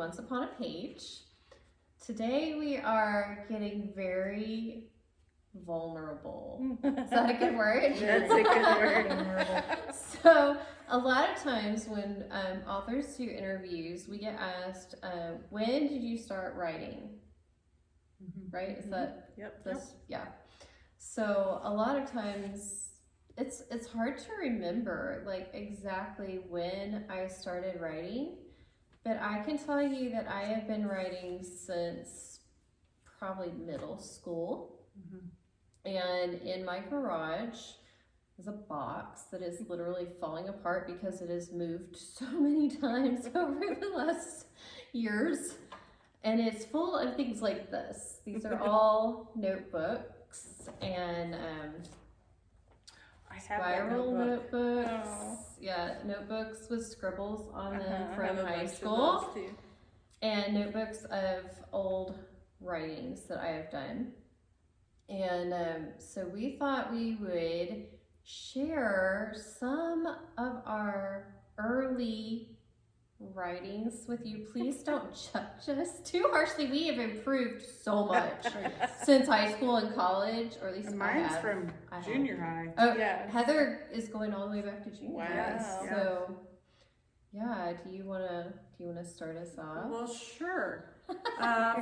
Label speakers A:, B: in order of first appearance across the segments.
A: Once Upon a Page. Today we are getting very vulnerable. Is that a good word?
B: That's a good word.
A: So a lot of times when authors do interviews, we get asked, when did you start writing? Right? Is that this? Yeah. So a lot of times it's hard to remember like exactly when I started writing, but I can tell you that I have been writing since probably middle school. And in my garage is a box that is literally falling apart because it has moved so many times over the last years. And it's full of things like this. These are all notebooks and spiral notebooks.
B: Oh.
A: Yeah, notebooks with scribbles on them from high school. And notebooks of old writings that I have done. And so we thought we would share some of our early writings with you. Please don't judge us too harshly. We have improved so much since high school and college, or at least
C: mine's from junior high.
A: Oh,
B: yeah.
A: Heather is going all the way back to junior
B: Wow.
A: high. So, yeah. Do you wanna start us off?
C: Well, sure.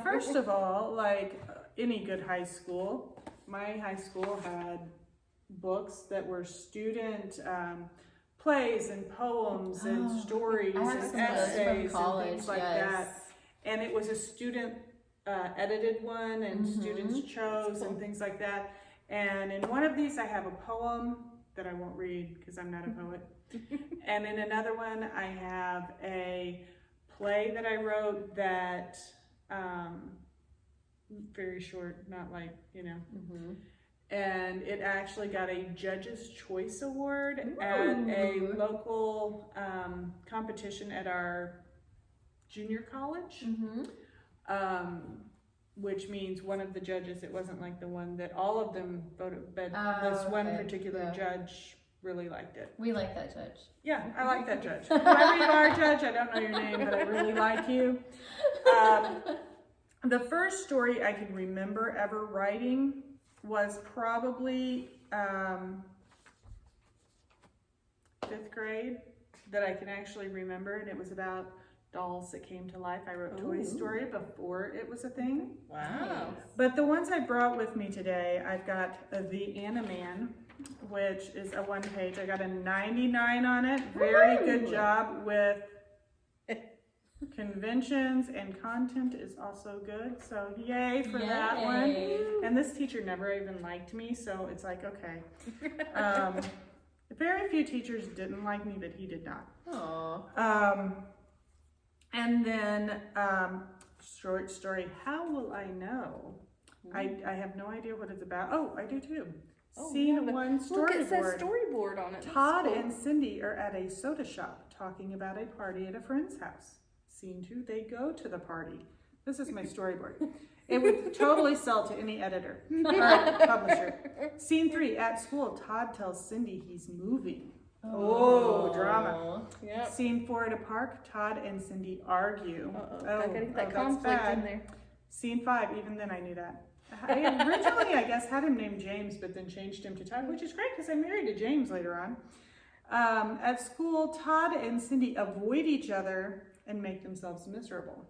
C: First of all, like any good high school, my high school had books that were student plays and poems and stories and essays and things like that. And it was a student edited one, and students chose and things like that. And in one of these, I have a poem that I won't read because I'm not a poet. And in another one, I have a play that I wrote that very short, not like, you know. And it actually got a Judge's Choice Award at a local competition at our junior college, which means one of the judges, it wasn't like the one that all of them voted, but this one particular judge really liked it.
A: We like that judge.
C: Yeah, I like that judge. Whoever you are, Judge, I don't know your name, but I really like you. The first story I can remember ever writing was probably 5th grade that I can actually remember, and it was about dolls that came to life. I wrote Toy Story before it was a thing.
B: Wow.
C: But the ones I brought with me today, I've got The Animan, which is a 1-page. I got a 99 on it. Very good job with conventions, and content is also good, so yay for that one. And this teacher never even liked me, so it's like, okay. Very few teachers didn't like me, but he did not.
A: Aww.
C: And then short story, How Will I Know? I have no idea what it's about. Oh, I do too. Scene 1 storyboard.
B: Look, it says storyboard on it.
C: Todd and Cindy are at a soda shop talking about a party at a friend's house. Scene 2, they go to the party. This is my storyboard. It would totally sell to any editor or publisher. Scene 3, at school, Todd tells Cindy he's moving. Oh, drama.
B: Yep.
C: Scene 4, at a park, Todd and Cindy argue.
B: That conflict in there.
C: Scene 5, even then I knew that. I originally, I guess, had him named James, but then changed him to Todd, which is great because I married a James later on. At school, Todd and Cindy avoid each other and make themselves miserable.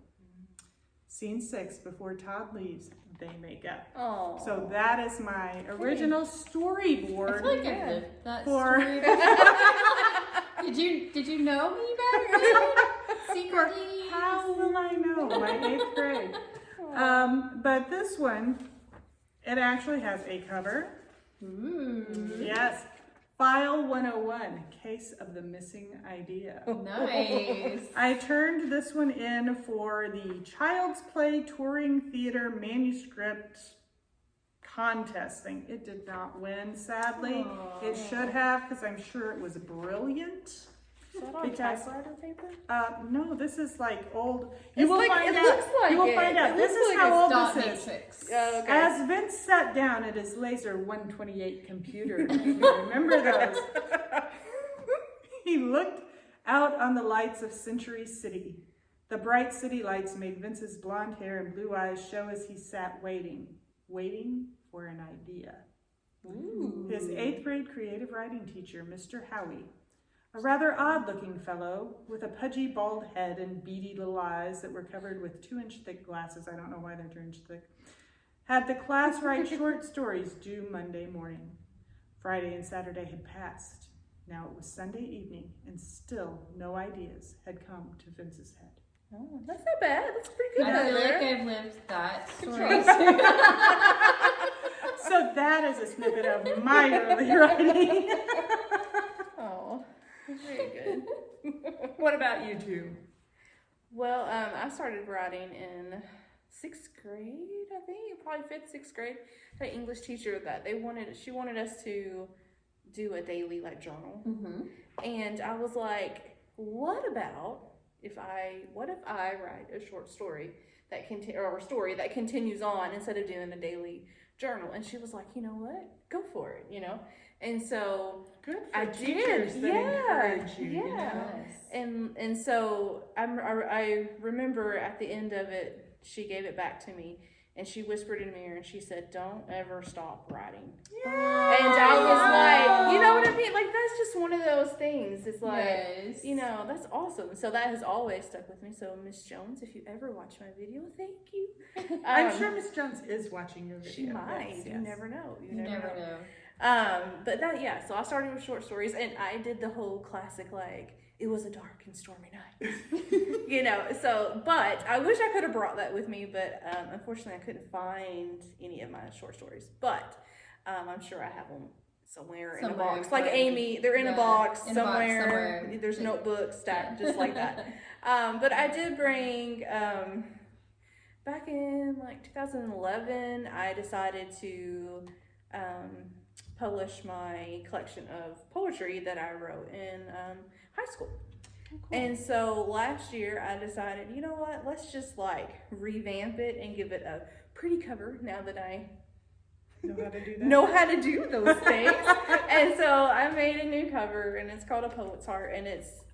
C: Scene 6, before Todd leaves, they make up.
B: Oh.
C: So that is my original storyboard.
A: I feel like I've lived that
C: for
A: story. Did you know me back then? Secretly?
C: How will I know? My 8th grade. But this one, it actually has a cover.
A: Ooh.
C: Yes. File 101, Case of the Missing Idea.
A: Nice.
C: I turned this one in for the Child's Play Touring Theater Manuscript Contest thing. It did not win, sadly.
A: Aww.
C: It should have, because I'm sure it was brilliant.
B: Is that on typewriter paper?
C: No, this is like old.
B: You will find out.
C: This is how old this is.
A: Matrix.
B: Okay.
C: As Vince sat down at his Laser 128 computer, if you remember those, he looked out on the lights of Century City. The bright city lights made Vince's blonde hair and blue eyes show as he sat waiting for an idea.
B: Ooh.
C: His 8th grade creative writing teacher, Mr. Howie, a rather odd-looking fellow with a pudgy bald head and beady little eyes that were covered with 2-inch thick glasses, I don't know why they're 2-inch thick, had the class write short stories due Monday morning. Friday and Saturday had passed. Now it was Sunday evening, and still no ideas had come to Vince's head.
B: Oh, that's not bad. That's pretty good.
A: I feel
B: there.
A: like I've lived that
B: Good
A: story too.
C: So that is a snippet of my early writing.
B: Oh, very good.
C: What about you two?
B: Well, I started writing in 6th grade, I think, probably 5th, 6th grade. I had an English teacher that she wanted us to do a daily journal.
A: Mm-hmm.
B: And I was like, what if I write a short story or a story that continues on instead of doing a daily journal? And she was like, you know what? Go for it, And so
C: Good for
B: I
C: teachers
B: did.
C: that encourage you.
B: Yeah.
C: You know?
A: Yes.
B: And so I remember at the end of it, she gave it back to me and she whispered in the mirror and she said, "Don't ever stop writing."
C: Yeah.
B: And I was like, you know what I mean? That's just one of those things. It's like,
A: yes.
B: that's awesome. So that has always stuck with me. So Miss Jones, if you ever watch my video, thank you.
C: I'm sure Miss Jones is watching your video.
B: She might.
C: Yes,
B: You
C: yes.
B: never know.
A: You never know.
B: But so I started with short stories and I did the whole classic, it was a dark and stormy night, but I wish I could have brought that with me, but unfortunately I couldn't find any of my short stories, but I'm sure I have them somewhere in a box, like Amy, they're in a box somewhere. There's notebooks stacked just like that. But I did bring, back in 2011, I decided to publish my collection of poetry that I wrote in high school.
C: Oh, cool.
B: And so last year I decided, you know what, let's just revamp it and give it a pretty cover now that I
C: know how to do that.
B: those things. And so I made a new cover and it's called A Poet's Heart and it's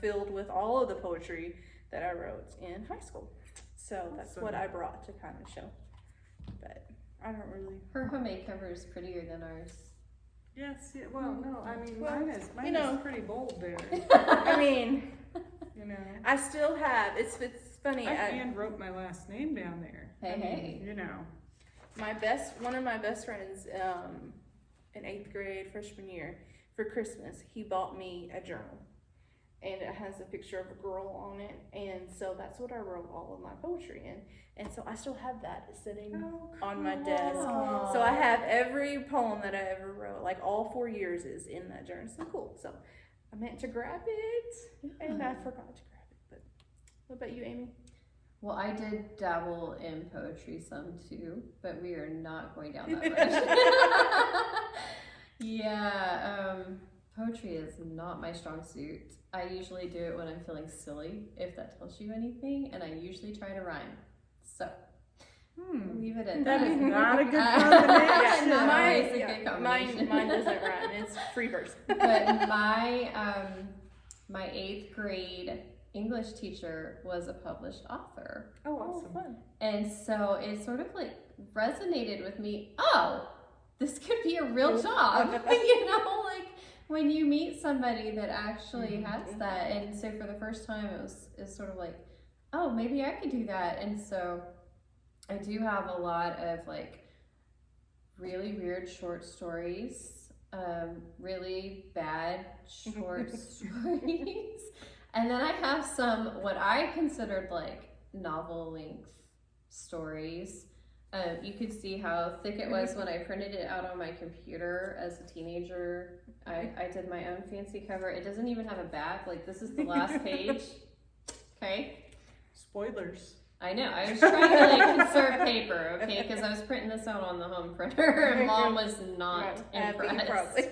B: filled with all of the poetry that I wrote in high school. So that's what I brought to kind of show. But I don't really.
A: Her homemade cover is prettier than ours.
C: Yes, yeah, well, no, I mean,
B: Well,
C: mine is pretty bold there.
B: I mean, I still have, it's funny.
C: I hand wrote my last name down there.
A: Hey.
B: One of my best friends, in 8th grade, freshman year, for Christmas, he bought me a journal. And it has a picture of a girl on it. And so that's what I wrote all of my poetry in. And so I still have that sitting on my desk.
A: Aww.
B: So I have every poem that I ever wrote, all 4 years is in that journal. So cool. So I meant to grab it and I forgot to grab it. But what about you, Amy?
A: Well, I did dabble in poetry some too, but we are not going down that road. Poetry is not my strong suit. I usually do it when I'm feeling silly, if that tells you anything, and I usually try to rhyme. So, leave it at that.
C: That is not a good combination.
A: Not always a good combination.
B: Mine doesn't rhyme. It's free verse.
A: But my 8th grade English teacher was a published author.
C: Oh, awesome.
B: Fun.
A: And so it sort of resonated with me. Oh, this could be a real job. When you meet somebody that actually has that. And so for the first time, it's sort of oh, maybe I could do that. And so I do have a lot of really weird short stories, really bad short stories. And then I have some what I considered novel length stories. You could see how thick it was when I printed it out on my computer as a teenager. I did my own fancy cover. It doesn't even have a back. This is the last page. Okay.
C: Spoilers.
A: I know. I was trying to conserve paper, okay, because I was printing this out on the home printer, and Mom was not impressed.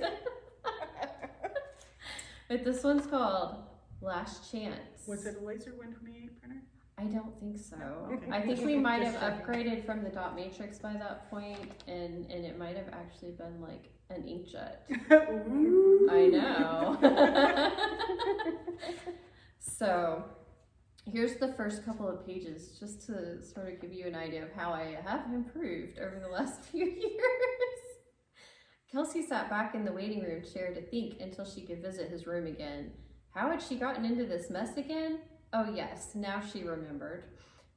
A: But this one's called Last Chance.
C: Was it a Laser 128 printer?
A: I don't think so.
C: Okay.
A: I think we might have upgraded from the dot matrix by that point, and it might have actually been an inkjet.
C: Ooh.
A: I know. So, here's the first couple of pages, just to sort of give you an idea of how I have improved over the last few years. Kelsey sat back in the waiting room chair to think until she could visit his room again. How had she gotten into this mess again? Oh yes, now she remembered.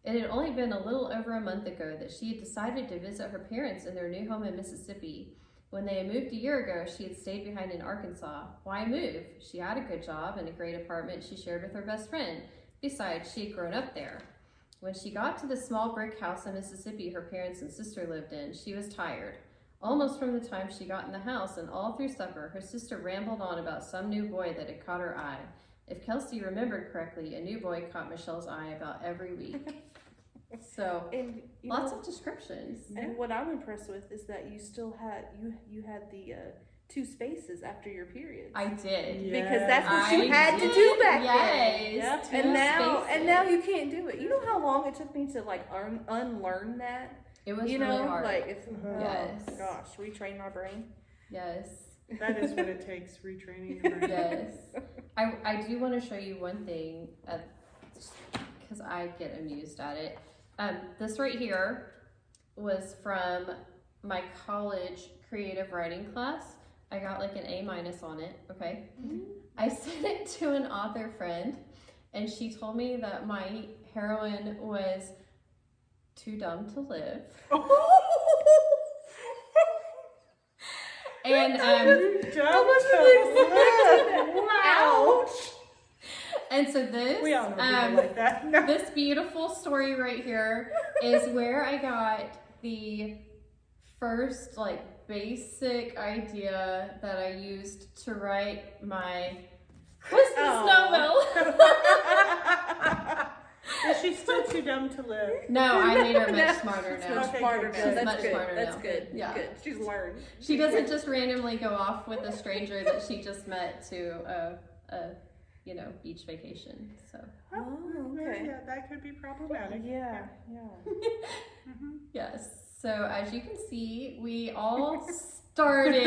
A: It had only been a little over a month ago that she had decided to visit her parents in their new home in Mississippi. When they had moved a year ago, she had stayed behind in Arkansas. Why move? She had a good job and a great apartment she shared with her best friend. Besides, she had grown up there. When she got to the small brick house in Mississippi her parents and sister lived in, she was tired. Almost from the time she got in the house and all through supper, her sister rambled on about some new boy that had caught her eye. If Kelsey remembered correctly, a new boy caught Michelle's eye about every week. So,
B: And
A: lots of descriptions.
B: And what I'm impressed with is that you still had you had the 2 spaces after your periods.
A: I did.
C: Yeah.
B: Because that's what you
A: I
B: had to
A: did.
B: do back
A: Yes.
B: then.
A: Two
B: And now
A: spaces.
B: you can't do it. You know how long it took me to like unlearn that?
A: It was
B: You
A: really
B: know,
A: hard.
B: like it's
A: Yes.
B: oh gosh, retrain my brain.
A: Yes.
C: That is what it takes, retraining your brain.
A: Yes. I do want to show you one thing because I get amused at it. This right here was from my college creative writing class. I got like an A- on it, okay? I sent it to an author friend and she told me that my heroine was too dumb to live. And
B: Ouch.
A: and so this
C: We all know people like that. No.
A: this beautiful story right here is where I got the first like basic idea that I used to write my Christmas novel.
C: Is she still too dumb to live?
A: No, I made her much smarter
B: She's
A: now.
B: much
C: Okay,
B: smarter
C: good.
B: now.
A: She's
B: That's
A: much
B: good.
A: smarter
B: That's
A: now.
B: good.
A: Yeah.
B: Good. She's learned.
A: She doesn't just randomly go off with a stranger that she just met to a beach vacation. So
B: Oh, okay.
C: Yeah, that could be problematic.
B: Yeah.
A: yes. So as you can see, we all started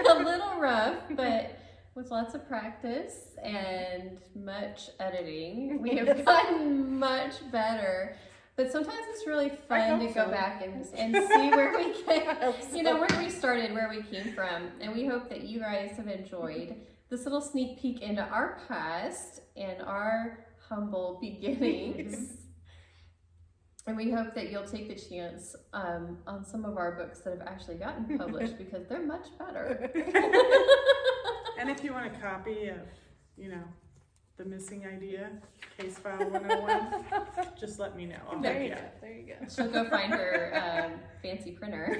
A: a little rough, but with lots of practice and much editing, we have gotten much better. But sometimes it's really fun to
C: hope
A: go
C: so.
A: back and see where we came,
B: hope so.
A: where we started, where we came from. And we hope that you guys have enjoyed this little sneak peek into our past and our humble beginnings. And we hope that you'll take the chance on some of our books that have actually gotten published because they're much better.
C: And if you want a copy of, The Missing Idea, Case File 101, just let me know. I'll
B: There
C: hook
B: you
C: you
B: go.
C: up.
B: There you go.
A: She'll go find her fancy printer.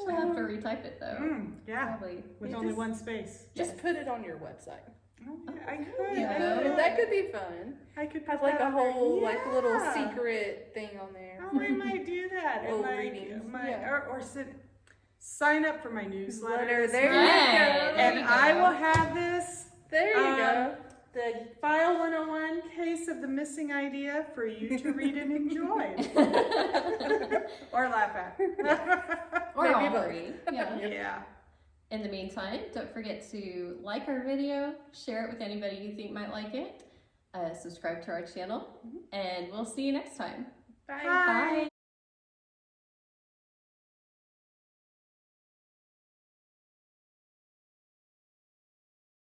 A: She'll have to retype it though.
C: Yeah,
A: Probably.
C: with
B: You
C: only
B: just-
C: one space.
B: Just put it on your website.
C: Oh, yeah, I could.
A: Yeah.
B: That could be fun.
C: I could
B: Have
C: put
B: like
C: that
B: a
C: on there.
B: whole little
C: Yeah.
B: secret thing on there.
C: Oh, I might do that.
B: Little
C: And
B: readings,
C: my
B: yeah.
C: or sign up for my newsletter.
B: There you
A: Right.
B: go.
A: There
C: And
A: you
C: I
A: go.
C: will have this
B: There you go.
C: the File 101 Case of the Missing Idea for you to read and enjoy. Or laugh at.
A: Or
B: Maybe
A: all
B: both.
A: three. Yeah.
C: Yeah.
A: In the meantime, don't forget to like our video, share it with anybody you think might like it, subscribe to our channel, and we'll see you next time.
B: Bye.
C: Bye.